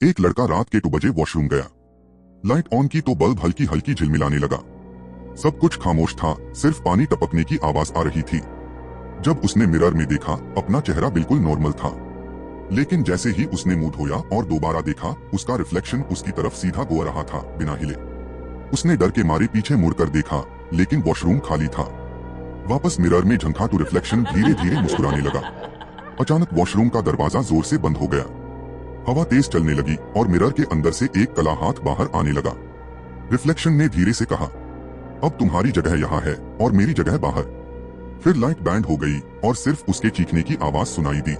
एक लड़का रात के 2 बजे वॉशरूम गया। लाइट ऑन की तो बल्ब हल्की हल्की झिलमिलाने लगा। सब कुछ खामोश था, सिर्फ पानी टपकने की आवाज आ रही थी। जब उसने मिरर में देखा, अपना चेहरा बिल्कुल नॉर्मल था, लेकिन जैसे ही उसने मुंह धोया और दोबारा देखा, उसका रिफ्लेक्शन उसकी तरफ सीधा गो रहा था, बिना हिले। उसने डर के मारे पीछे मुड़कर देखा, लेकिन वॉशरूम खाली था। वापस मिरर में झंका तो रिफ्लेक्शन धीरे धीरे मुस्कुराने लगा। अचानक वॉशरूम का दरवाजा जोर से बंद हो गया। हवा तेज चलने लगी और मिरर के अंदर से एक काला हाथ बाहर आने लगा। रिफ्लेक्शन ने धीरे से कहा, अब तुम्हारी जगह यहाँ है और मेरी जगह बाहर। फिर लाइट बैंड हो गई और सिर्फ उसके चीखने की आवाज सुनाई दी।